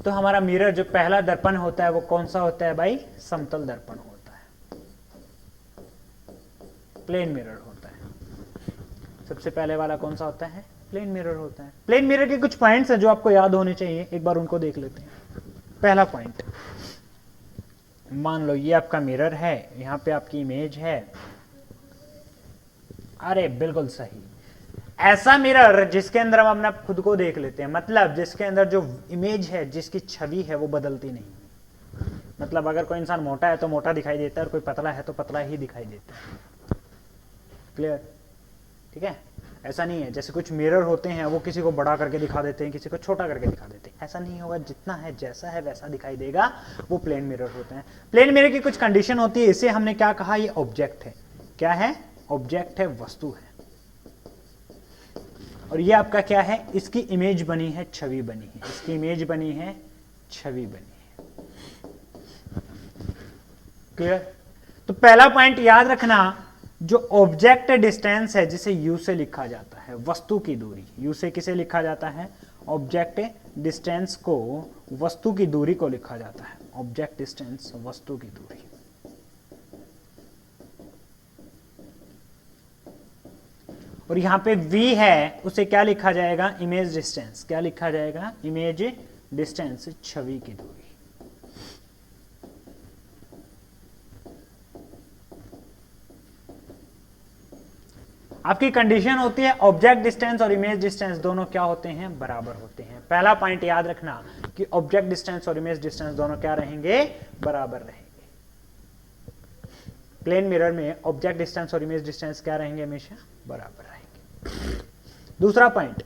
तो हमारा मिरर जो पहला दर्पण होता है वो कौन सा होता है भाई? समतल दर्पण होता है, प्लेन मिरर होता है। सबसे पहले वाला कौन सा होता है? प्लेन मिरर होता है। प्लेन मिरर के कुछ पॉइंट्स हैं जो आपको याद होने चाहिए, एक बार उनको देख लेते हैं। पहला पॉइंट, मान लो ये आपका मिरर है, यहां पे आपकी इमेज है। अरे बिल्कुल सही, ऐसा मिरर जिसके अंदर हम अपना खुद को देख लेते हैं, मतलब जिसके अंदर जो इमेज है, जिसकी छवि है वो बदलती नहीं। मतलब अगर कोई इंसान मोटा है तो मोटा दिखाई देता है और कोई पतला है तो पतला ही दिखाई देता है। क्लियर? ठीक है, ऐसा नहीं है जैसे कुछ मिरर होते हैं वो किसी को बड़ा करके दिखा देते हैं, किसी को छोटा करके दिखा देते हैं, ऐसा नहीं होगा। जितना है जैसा है वैसा दिखाई देगा, वो प्लेन मिरर होते हैं। प्लेन मिरर की कुछ कंडीशन होती है, इसे हमने क्या कहा? ये ऑब्जेक्ट है। क्या है? ऑब्जेक्ट है, वस्तु है। और ये आपका क्या है? इसकी इमेज बनी है, छवि बनी है, इसकी इमेज बनी है, छवि बनी है। क्लियर? तो पहला पॉइंट याद रखना, जो ऑब्जेक्ट डिस्टेंस है जिसे u से लिखा जाता है, वस्तु की दूरी, u से किसे लिखा जाता है? ऑब्जेक्ट डिस्टेंस को, वस्तु की दूरी को लिखा जाता है। ऑब्जेक्ट डिस्टेंस, वस्तु की दूरी। और यहां पे v है, उसे क्या लिखा जाएगा? Image distance. क्या लिखा जाएगा? इमेज डिस्टेंस, छवि की दूरी। आपकी कंडीशन होती है ऑब्जेक्ट डिस्टेंस और इमेज डिस्टेंस दोनों क्या होते हैं? बराबर होते हैं। पहला पॉइंट याद रखना कि ऑब्जेक्ट डिस्टेंस और इमेज डिस्टेंस दोनों क्या रहेंगे? बराबर रहेंगे। प्लेन मिरर में ऑब्जेक्ट डिस्टेंस और इमेज डिस्टेंस क्या रहेंगे? हमेशा बराबर रहेंगे। दूसरा पॉइंट,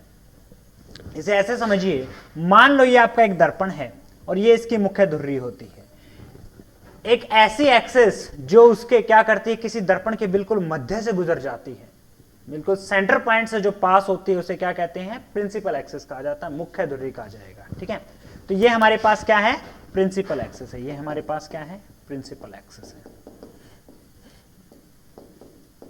इसे ऐसे समझिए, मान लो ये आपका एक दर्पण है और ये इसकी मुख्य धुरी होती है। एक ऐसी एक्सिस जो उसके क्या करती है? किसी दर्पण के बिल्कुल मध्य से गुजर जाती है, बिल्कुल सेंटर पॉइंट से जो पास होती है उसे क्या कहते हैं? प्रिंसिपल एक्सिस कहा जाता है, मुख्य धुरी कहा जाएगा। ठीक है, तो ये हमारे पास क्या है? प्रिंसिपल एक्सिस है। ये हमारे पास क्या है? प्रिंसिपल एक्सिस है,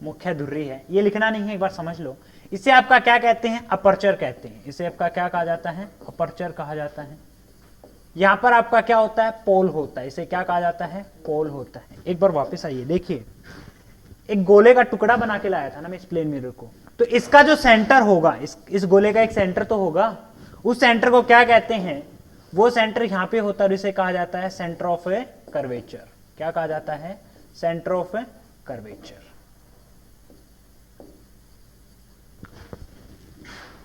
मुख्य धुरी है। ये लिखना नहीं है, एक बार समझ लो। इसे आपका क्या कहते हैं? अपर्चर कहते हैं। इसे आपका क्या कहा जाता है? अपर्चर कहा जाता है। यहां पर आपका क्या होता है? पोल होता है। इसे क्या कहा जाता है? पोल होता है। एक बार वापस आइए, देखिए, एक गोले का टुकड़ा बना के लाया था ना मैं इस प्लेन मिरर को, तो इसका जो सेंटर होगा, इस गोले का एक सेंटर तो होगा, उस सेंटर को क्या कहते हैं? वो सेंटर यहां पे होता है, इसे कहा जाता है सेंटर ऑफ ए कर्वेचर। क्या कहा जाता है? Centre of A curvature.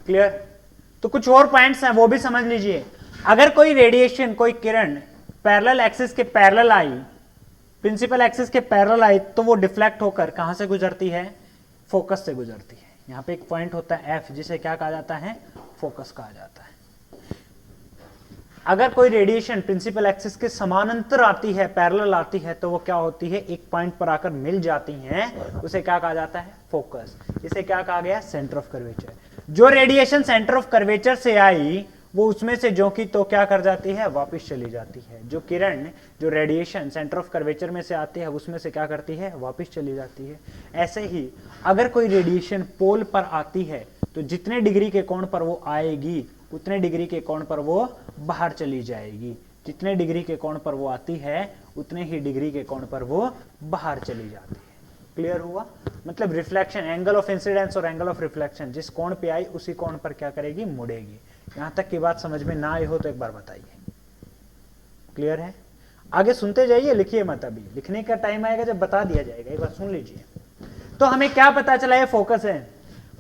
Clear? तो कुछ और पॉइंट्स हैं, वो भी समझ लीजिए। अगर कोई रेडिएशन, कोई किरण पैरेलल एक्सिस के पैरेलल आई, प्रिंसिपल एक्सिस के पैरेलल आई, तो वो डिफ्लेक्ट होकर कहां से गुजरती है? फोकस से गुजरती है। यहां पे एक पॉइंट होता है F, जिसे क्या कहा जाता है? फोकस कहा जाता है। अगर कोई रेडिएशन प्रिंसिपल एक्सिस के समानांतर आती है, पैरेलल आती है, तो वो क्या होती है? एक पॉइंट पर आकर मिल जाती हैं, उसे क्या कहा जाता है? फोकस। इसे क्या कहा गया? Centre of curvature. जो रेडिएशन सेंटर ऑफ कर्वेचर से आई, वो उसमें से जो कि तो क्या कर जाती है? वापस चली जाती है। जो किरण, जो रेडिएशन सेंटर ऑफ कर्वेचर में से आती है, उसमें से क्या करती है? वापस चली जाती है। ऐसे ही अगर कोई रेडिएशन पोल पर आती है, तो जितने डिग्री के कोण पर वो आएगी, उतने डिग्री के कोण पर वो बाहर चली जाएगी। जितने डिग्री के कोण पर वो आती है, उतने ही डिग्री के कोण पर वो बाहर चली जाती है। क्लियर हुआ? मतलब रिफ्लेक्शन, एंगल ऑफ इंसिडेंस और एंगल ऑफ रिफ्लेक्शन, जिस कोण पे आई उसी कोण पर क्या करेगी? मुड़ेगी। यहां तक की बात समझ में ना आई हो तो एक बार बताइए। क्लियर है? आगे सुनते जाइए, लिखिए मत। अभी लिखने का टाइम आएगा जब बता दिया जाएगा, एक बार सुन लीजिए। तो हमें क्या पता चला? ये फोकस है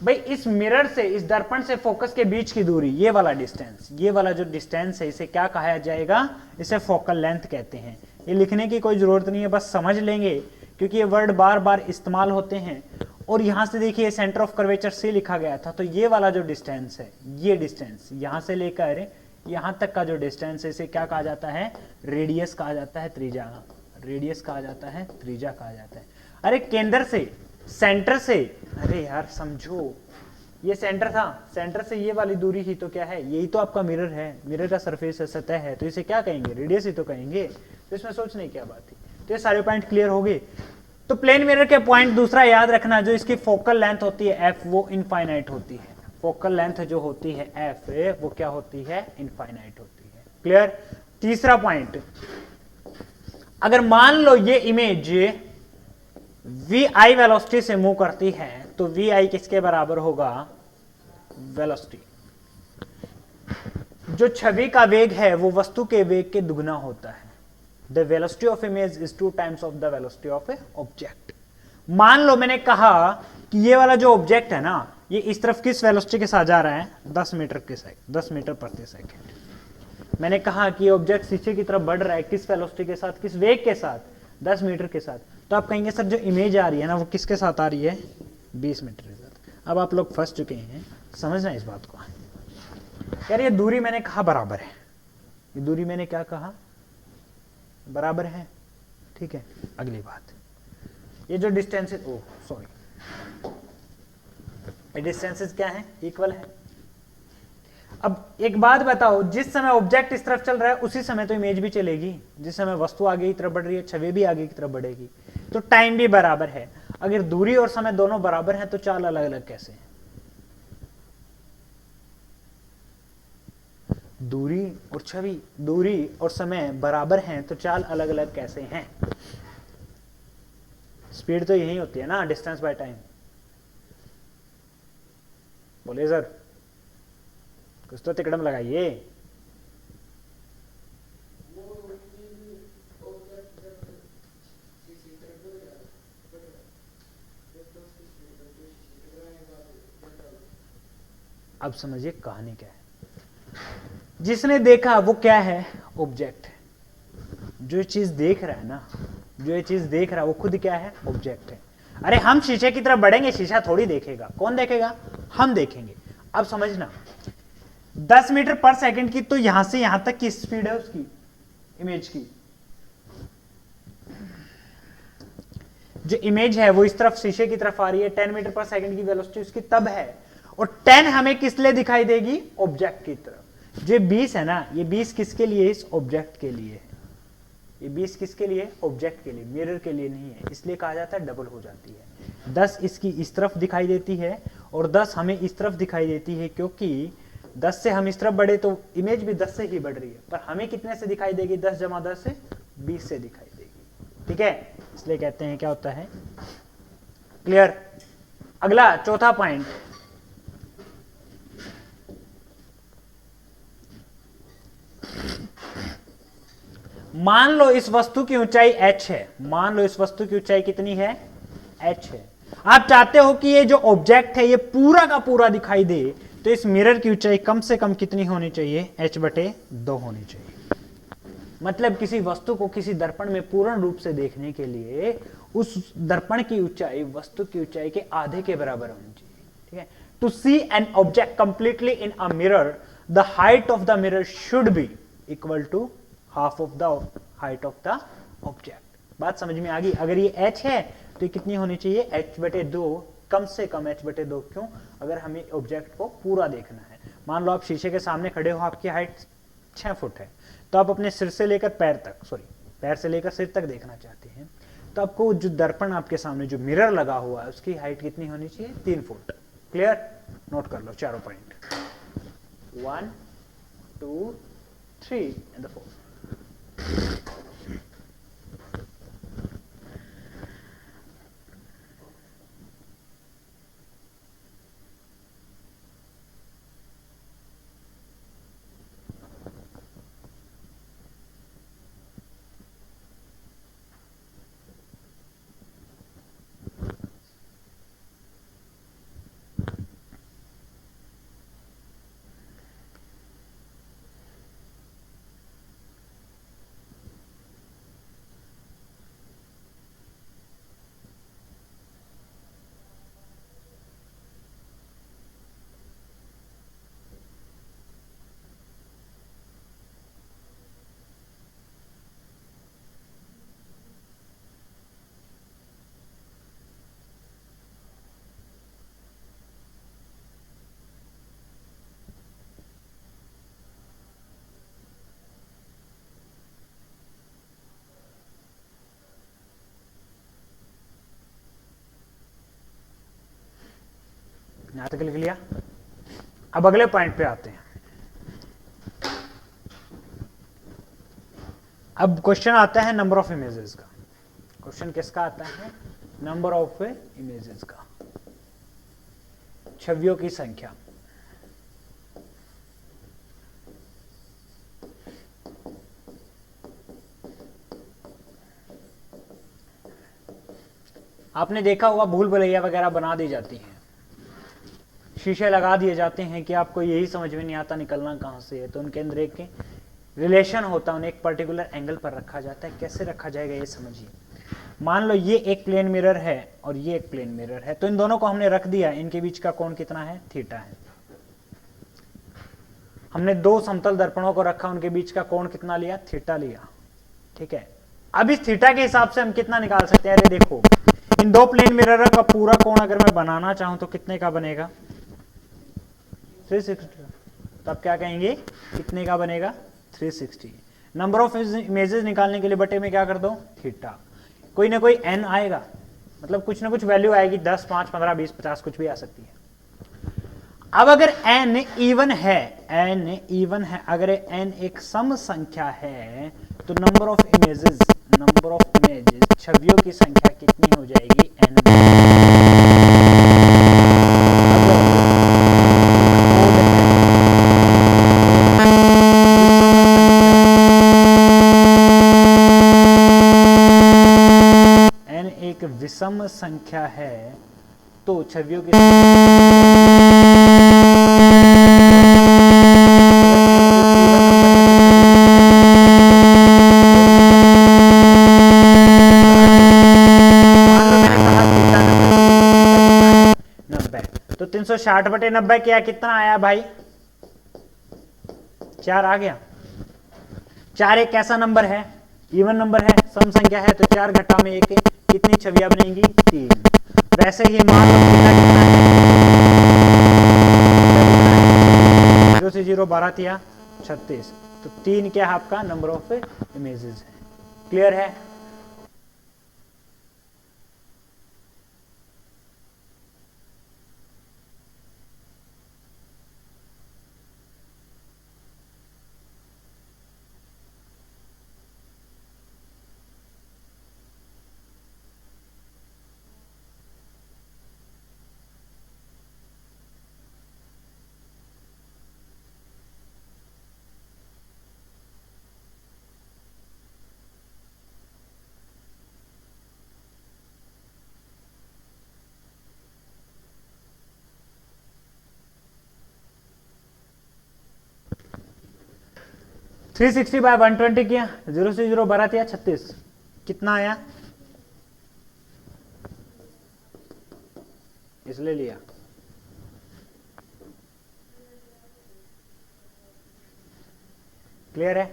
भाई। इस मिरर से, इस दर्पण से फोकस के बीच की दूरी, ये वाला डिस्टेंस, ये वाला जो डिस्टेंस है, इसे क्या कहा जाएगा? इसे फोकल लेंथ कहते हैं। ये लिखने की कोई जरूरत नहीं है, बस समझ लेंगे, क्योंकि ये वर्ड बार बार इस्तेमाल होते हैं। और यहां से देखिए सेंटर ऑफ कर्वेचर से लिखा गया था, तो ये वाला जो डिस्टेंस है, ये डिस्टेंस यहां से लेकर यहां तक का जो डिस्टेंस है, इसे क्या कहा जाता है? रेडियस कहा जाता है, त्रिज्या। रेडियस कहा जाता है, त्रिज्या कहा जाता है। अरे केंद्र से, सेंटर से, अरे यार समझो, ये सेंटर था, सेंटर से ये वाली दूरी ही तो क्या है? यही तो आपका मिरर है, मिरर का सरफेस है, सतह है, तो इसे क्या कहेंगे? रेडियस ही तो कहेंगे। तो इसमें सोचने की क्या बात थी? तो ये सारे पॉइंट क्लियर हो गए। तो प्लेन मिरर के पॉइंट दूसरा याद रखना, जो इसकी फोकल लेंथ होती है F, वो इनफाइनाइट होती है। फोकल लेंथ जो होती है F, वो क्या होती है? इनफाइनाइट होती है। क्लियर। तीसरा पॉइंट, अगर मान लो ये इमेज वी आई वेलोसिटी से मूव करती है तो वी आई किसके बराबर होगा, वेलोसिटी। जो छवि का वेग है वो वस्तु के वेग के दुगना होता है। The velocity of image is 2 times of the velocity of A object. मान लो मैंने कहा कि ये वाला जो ऑब्जेक्ट है ना, ये इस तरफ किस वेलोसिटी के साथ जा रहा है, 10 मीटर प्रति सेकंड। मैंने कहा कि ऑब्जेक्ट शीशे की तरफ बढ़ रहा है, किस वेलोसिटी के साथ, किस वेग के साथ, 10 मीटर के साथ। तो आप कहेंगे सर जो इमेज आ रही है ना वो किसके साथ आ रही है, 20 मीटर के साथ। अब आप लोग फंस चुके हैं, समझना इस बात को। यार ये दूरी मैंने कहा बराबर है, ये दूरी मैंने क्या कहा, बराबर है, ठीक है। अगली बात, ये जो डिस्टेंसेस, ओ सॉरी, ये डिस्टेंसेस क्या है, इक्वल है। अब एक बात बताओ, जिस समय ऑब्जेक्ट इस तरफ चल रहा है उसी समय तो इमेज भी चलेगी। जिस समय वस्तु आगे की तरफ बढ़ रही है, छवि भी आगे की तरफ बढ़ेगी, तो टाइम भी बराबर है। अगर दूरी और समय दोनों बराबर हैं तो चाल अलग अलग कैसे है? दूरी और छवि, दूरी और समय बराबर हैं तो चाल अलग अलग कैसे हैं? स्पीड तो यही होती है ना, डिस्टेंस बाय टाइम। बोलिए सर, कुछ तो तिकड़म लगाइए। अब समझिए कहानी क्या है। जिसने देखा वो क्या है, ऑब्जेक्ट। जो चीज देख रहा है ना, जो ये चीज देख रहा है वो खुद क्या है, ऑब्जेक्ट है। अरे हम शीशे की तरफ बढ़ेंगे, शीशा थोड़ी देखेगा। कौन देखेगा, हम देखेंगे। अब समझना, 10 मीटर पर सेकंड की तो यहां से यहां तक की स्पीड है उसकी, इमेज की। जो इमेज है वो इस तरफ शीशे की तरफ आ रही है, 10 मीटर पर सेकंड की वेलोसिटी उसकी तब है। और 10 हमें किस लिए दिखाई देगी, ऑब्जेक्ट की तरफ। जो 20 है ना, ये 20 किसके लिए, इस ऑब्जेक्ट के लिए है। ये 20 किसके लिए, ऑब्जेक्ट के लिए, मिरर के लिए नहीं है। इसलिए कहा जाता है डबल हो जाती है। 10 इसकी इस तरफ दिखाई देती है और 10 हमें इस तरफ दिखाई देती है, क्योंकि 10 से हम इस तरफ बढ़े तो इमेज भी 10 से ही बढ़ रही है, पर हमें कितने से दिखाई देगी, 10 जमा 10 से 20 से दिखाई देगी। ठीक है, इसलिए कहते हैं क्या होता है, क्लियर। अगला चौथा पॉइंट, मान लो इस वस्तु की ऊंचाई h है। मान लो इस वस्तु की ऊंचाई कितनी है, h है। आप चाहते हो कि ये जो ऑब्जेक्ट है ये पूरा का पूरा दिखाई दे, तो इस मिरर की ऊंचाई कम से कम कितनी होनी चाहिए, h/2 होनी चाहिए। मतलब किसी वस्तु को किसी दर्पण में पूर्ण रूप से देखने के लिए उस दर्पण की ऊंचाई वस्तु की ऊंचाई के आधे के बराबर होनी चाहिए। ठीक है, to see an object completely in a mirror, the height of the mirror should be equal to half of the height of the object. बात समझ में आ गई। अगर ये h है तो ये कितनी होनी चाहिए, h/2, कम से कम h/2। क्यों, अगर हमें ऑब्जेक्ट को पूरा देखना है। मान लो आप शीशे के सामने खड़े हो, आपकी हाइट 6 फुट है, तो आप अपने सिर से लेकर पैर तक, पैर से लेकर सिर तक देखना चाहते हैं, तो आपको जो दर्पण आपके सामने जो मिरर लगा हुआ है उसकी हाइट कितनी होनी चाहिए, 3 फुट। क्लियर, नोट कर लो चारों पॉइंट, 1 2 3 एंड 4। यहां तक लिख लिया। अब अगले पॉइंट पे आते हैं। अब क्वेश्चन आता है नंबर ऑफ इमेजेस का। क्वेश्चन किसका आता है? नंबर ऑफ इमेजेस का, छवियों की संख्या। आपने देखा होगा भूल भुलैया वगैरह बना दी जाती हैं, शीशे लगा दिए जाते हैं कि आपको यही समझ में नहीं आता निकलना कहाँ से है, तो उनके अंदर एक रिलेशन होता है, उन्हें एक पर्टिकुलर एंगल पर रखा जाता है। कैसे रखा जाएगा ये समझिए। मान लो ये एक प्लेन मिरर है और ये एक प्लेन मिरर है, तो इन दोनों को हमने रख दिया, इनके बीच का कोण कितना है? थीटा है। हमने दो समतल दर्पणों को रखा, उनके बीच का कोण कितना लिया? थीटा लिया। ठीक है, अब इस थीटा के हिसाब से हम कितना निकाल सकते हैं? अरे देखो, इन दो प्लेन मिरर का पूरा कोण अगर मैं बनाना चाहूं तो कितने का बनेगा? 360। तब क्या कहेंगे? कितने का बनेगा? 360। नंबर ऑफ इमेजेस निकालने के लिए बटे में क्या कर दो? थीटा। कोई ना कोई n आएगा, मतलब कुछ ना कुछ वैल्यू आएगी, 10, 5, 15, 20, 50 कुछ भी आ सकती है। अब अगर n इवन है, अगर n एक सम संख्या है तो नंबर ऑफ इमेजेस छवियों की संख्या कितनी हो जाएगी? n एक विषम संख्या है तो छवियों की तो 360 बटे 90 क्या कितना आया भाई? 4 आ गया। 4 एक कैसा नंबर है? इवन नंबर है, सम संख्या है, तो 4 घटा में 1 कितनी छवियां बनेंगी? 3। वैसे ही मान लो कितना है? 0 से 0 12 थिया 36, तो 3 क्या है आपका? नंबर ऑफ इमेजेस है। क्लियर है? थ्री 360 बाय 120 किया, 0 से 0 12 थिया 36, कितना आया? इसलिए लिया। क्लियर है?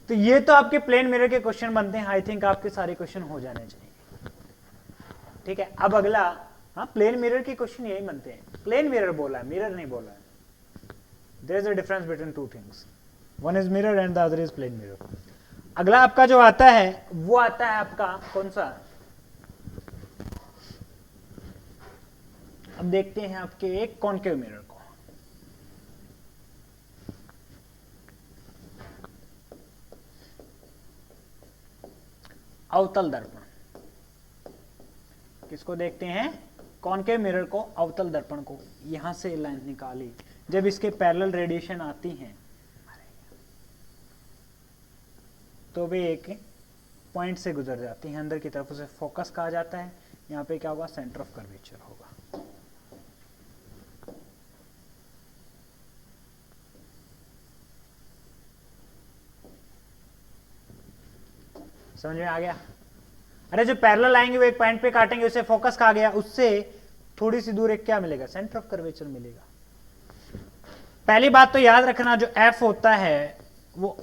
तो ये तो आपके प्लेन मिरर के क्वेश्चन बनते हैं। आई थिंक आपके सारे क्वेश्चन हो जाने चाहिए। ठीक है, अब अगला, हाँ प्लेन मिरर के क्वेश्चन यही बनते हैं। प्लेन मिरर बोला है, मिरर नहीं बोला है। There is a difference between two things, one is mirror and the other is plain mirror. अगला आपका जो आता है वो आता है आपका कौन सा? अब देखते हैं आपके एक कॉनकेव मिरर को। अवतल दर्पण, किसको देखते हैं? कॉनकेव मिरर को, अवतल दर्पण को। यहां से लाइन निकाली, जब इसके पैरेलल रेडिएशन आती हैं तो वे एक पॉइंट से गुजर जाती हैं अंदर की तरफ, उसे फोकस कहा जाता है। यहाँ पे क्या होगा? सेंटर ऑफ कर्वेचर होगा। समझ में आ गया? अरे जो पैरेलल आएंगे वो एक पॉइंट पे काटेंगे, उसे फोकस कहा गया, उससे थोड़ी सी दूर एक क्या मिलेगा? सेंटर ऑफ कर्वेचर मिलेगा। पहली बात तो याद रखना, जो f होता है वो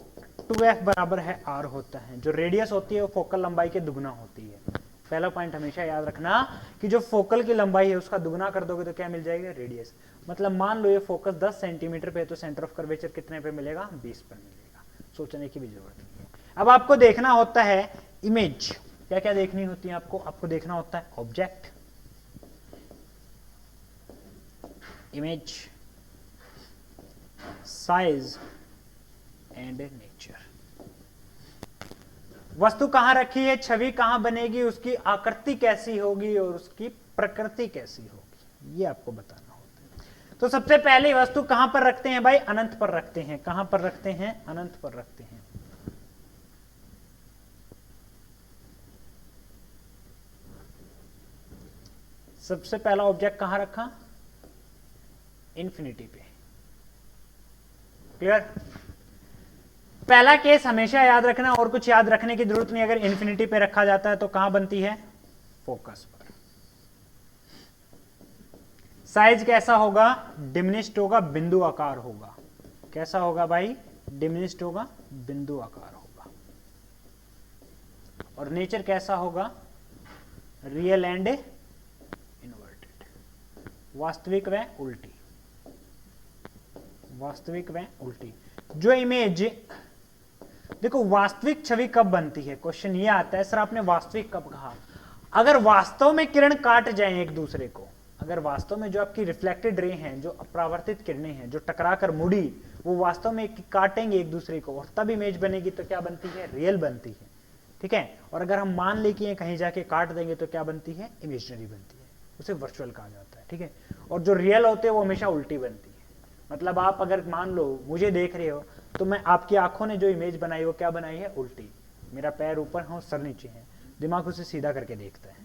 2f बराबर है r होता है। जो रेडियस होती है वो फोकल लंबाई के दुगना होती है। पहला पॉइंट हमेशा याद रखना कि जो फोकल की लंबाई है उसका दुगना कर दोगे तो क्या मिल जाएगा? रेडियस। मतलब मान लो ये फोकस 10 सेंटीमीटर पे है तो सेंटर ऑफ कर्वेचर कितने पे मिलेगा? 20 पर मिलेगा। सोचने की भी जरूरत नहीं है। अब आपको देखना होता है इमेज। क्या क्या देखनी होती है आपको? आपको देखना होता है object, image, size and nature. वस्तु कहां रखी है, छवि कहां बनेगी, उसकी आकृति कैसी होगी और उसकी प्रकृति कैसी होगी, ये आपको बताना होता है। तो सबसे पहले वस्तु कहां पर रखते हैं भाई, अनंत पर रखते हैं। कहां पर रखते हैं, अनंत पर रखते हैं। सबसे पहला ऑब्जेक्ट कहां रखा, इन्फिनिटी पे। क्लियर? पहला केस हमेशा याद रखना, और कुछ याद रखने की जरूरत नहीं। अगर इन्फिनिटी पे रखा जाता है तो कहां बनती है, फोकस पर। साइज कैसा होगा, डिमिनिश्ड होगा, बिंदु आकार होगा। कैसा होगा भाई, डिमिनिश्ड होगा, बिंदु आकार होगा। और नेचर कैसा होगा, रियल एंड इनवर्टेड, वास्तविक व उल्टी। वास्तविक व उल्टी। जो इमेज, देखो वास्तविक छवि कब बनती है, क्वेश्चन ये आता है सर आपने वास्तविक कब कहा। अगर वास्तव में किरण काट जाएं एक दूसरे को, अगर वास्तव में जो आपकी रिफ्लेक्टेड रे हैं, जो अपरावर्तित किरणें हैं, जो टकरा कर मुड़ी, वो वास्तव में काटेंगे एक दूसरे को और तब इमेज बनेगी, तो क्या बनती है, रियल बनती है। ठीक है। और अगर हम मान ले कि कहीं जाके काट देंगे तो क्या बनती है, इमेजिनरी बनती है, उसे वर्चुअल कहा जाता है। ठीक है। और जो रियल होते हैं वो हमेशा उल्टी बनती है। मतलब आप अगर मान लो मुझे देख रहे हो, तो मैं आपकी आंखों ने जो इमेज बनाई वो क्या बनाई है, उल्टी। मेरा पैर ऊपर है, सर नीचे है, दिमाग उसे सीधा करके देखता है।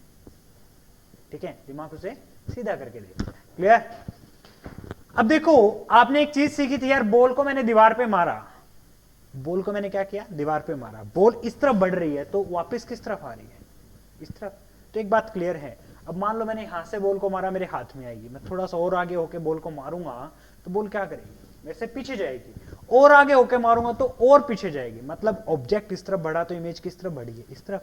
ठीक है, दिमाग उसे सीधा करके देखता है। क्लियर? अब देखो आपने एक चीज सीखी थी यार, बॉल को मैंने दीवार पे मारा, बॉल को मैंने क्या किया, दीवार पे मारा, बॉल इस तरफ बढ़ रही है, तो वापस किस तरफ आ रही है, इस तरफ। तो एक बात क्लियर है। अब मान लो मैंने यहां से बॉल को मारा, मेरे हाथ में आएगी, मैं थोड़ा सा और आगे होके बॉल को मारूंगा तो बॉल क्या करेगी, मेरे से पीछे जाएगी। और आगे होके मारूंगा तो और पीछे जाएगी। मतलब ऑब्जेक्ट इस तरफ बढ़ा तो इमेज किस तरफ बढ़ी है, इस तरफ।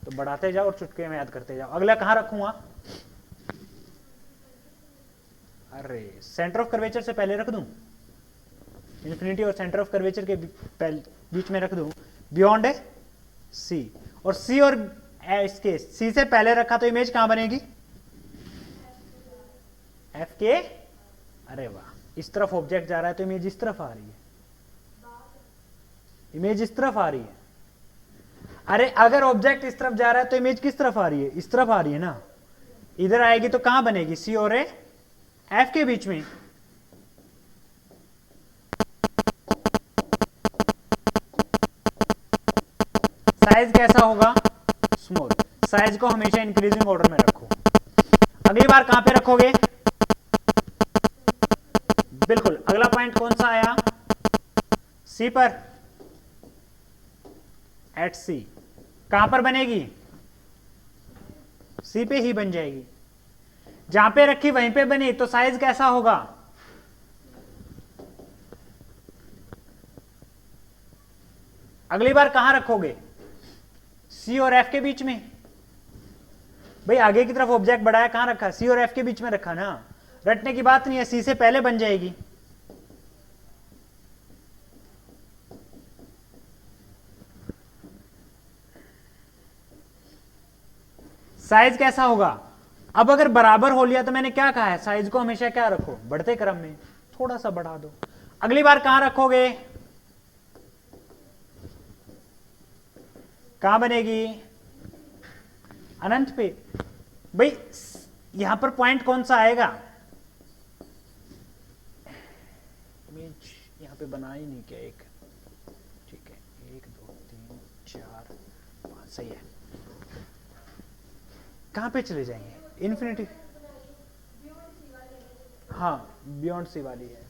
तो बढ़ाते जाओ और चुटके में याद करते जाओ। अगला कहां रखूंगा, अरे सेंटर ऑफ कर्वेचर से पहले रख दूं, इन्फिनिटी और सेंटर ऑफ कर्वेचर के बीच में रख दूं, बियॉन्ड है सी। और सी और इसके सी से पहले रखा तो इमेज कहां बनेगी, एफ के। अरे वाह, इस तरफ ऑब्जेक्ट जा रहा है तो इमेज इस तरफ आ रही है, इमेज इस तरफ आ रही है। अरे अगर ऑब्जेक्ट इस तरफ जा रहा है तो इमेज किस तरफ आ रही है, इस तरफ आ रही है ना। इधर आएगी तो कहां बनेगी, सी और एफ के बीच में। साइज कैसा होगा, स्मॉल। साइज को हमेशा इंक्रीजिंग ऑर्डर में रखो। अगली बार कहां पे रखोगे, बिल्कुल अगला पॉइंट कौन सा आया, सी पर, एट सी। कहां पर बनेगी, सी पे ही बन जाएगी। जहां पे रखी वहीं पे बनी, तो साइज कैसा होगा, अगली बार कहां रखोगे, सी और एफ के बीच में। भाई आगे की तरफ ऑब्जेक्ट बढ़ाया, कहां रखा, सी और एफ के बीच में रखा ना। रटने की बात नहीं है, सी से पहले बन जाएगी। साइज कैसा होगा, अब अगर बराबर हो लिया तो मैंने क्या कहा है, साइज को हमेशा क्या रखो, बढ़ते क्रम में, थोड़ा सा बढ़ा दो। अगली बार कहां रखोगे, कहां बनेगी, अनंत पे। भाई यहां पर पॉइंट कौन सा आएगा, इमेज यहां पे बना ही नहीं क्या, एक, ठीक है, 1 2 3 4 5, सही है। कहां पे चले जाएंगे, इन्फिनिटी, हाँ बियॉन्ड सी वाली है।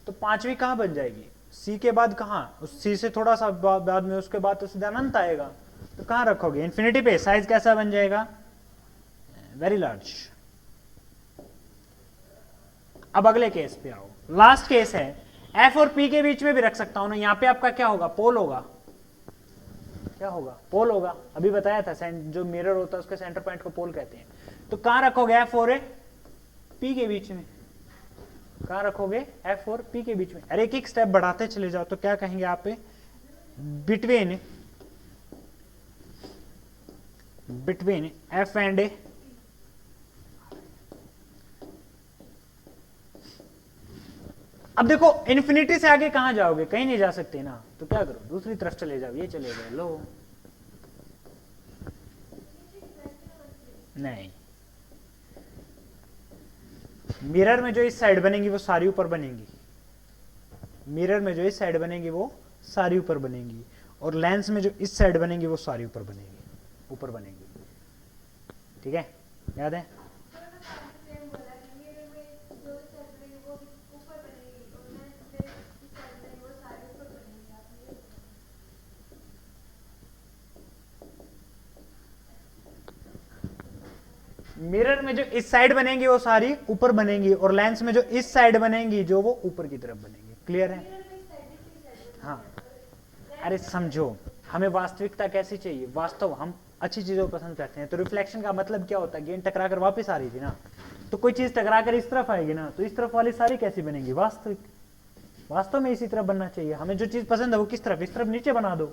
तो पांचवी कहां बन जाएगी, सी के बाद कहां, उस सी से थोड़ा सा बाद में, उसके बाद तो सीधा अनंत आएगा। तो कहां रखोगे, इन्फिनिटी पे। साइज कैसा बन जाएगा, वेरी लार्ज। अब अगले केस पे आओ, लास्ट केस है, एफ और पी के बीच में भी रख सकता हूं ना। यहां पे आपका क्या होगा, पोल होगा, क्या होगा, पोल होगा। अभी बताया था, जो मिरर होता है उसके सेंटर पॉइंट को पोल कहते हैं। तो कहां रखोगे, एफ और पी के बीच में। कहां रखोगे, एफ और पी के बीच में। अरे एक एक स्टेप बढ़ाते चले जाओ, तो क्या कहेंगे आप, बिटवीन एफ एंड ए। अब देखो इन्फिनिटी से आगे कहां जाओगे, कहीं नहीं जा सकते ना। तो क्या करो, दूसरी तरफ चले जाओ, ये चले गए, लो नहीं, मिरर में जो इस साइड बनेंगी वो सारी ऊपर बनेंगी, मिरर में जो इस साइड बनेंगी वो सारी ऊपर बनेंगी, और लेंस में जो इस साइड बनेंगी वो सारी ऊपर बनेंगी, ऊपर बनेंगी। ठीक है, याद है? मिरर में जो इस साइड बनेंगी वो सारी ऊपर बनेंगी, और लेंस में जो इस साइड बनेंगी जो वो ऊपर की तरफ बनेंगी। क्लियर है? हाँ, अरे समझो, हमें वास्तविकता कैसी चाहिए? वास्तव, हम अच्छी चीजों को पसंद करते हैं। तो रिफ्लेक्शन का मतलब क्या होता है? गेंद टकरा कर वापस आ रही थी ना, तो कोई चीज टकरा कर इस तरफ आएगी ना, तो इस तरफ वाली सारी कैसी बनेंगी? वास्तविक। वास्तव में इसी तरफ बनना चाहिए। हमें जो चीज पसंद है वो किस तरफ? इस तरफ नीचे बना दो।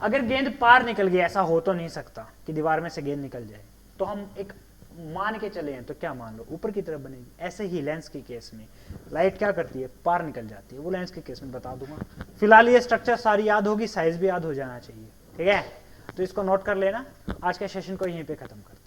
अगर गेंद पार निकल गई, ऐसा हो तो नहीं सकता कि दीवार में से गेंद निकल जाए, तो हम एक मान के चले हैं, तो क्या मान लो? ऊपर की तरफ बनेगी। ऐसे ही लेंस के केस में लाइट क्या करती है? पार निकल जाती है। वो लेंस के केस में बता दूंगा। फिलहाल ये स्ट्रक्चर सारी याद होगी, साइज भी याद हो जाना चाहिए। ठीक है, तो इसको नोट कर लेना। आज के सेशन को यहीं पे खत्म करते हैं।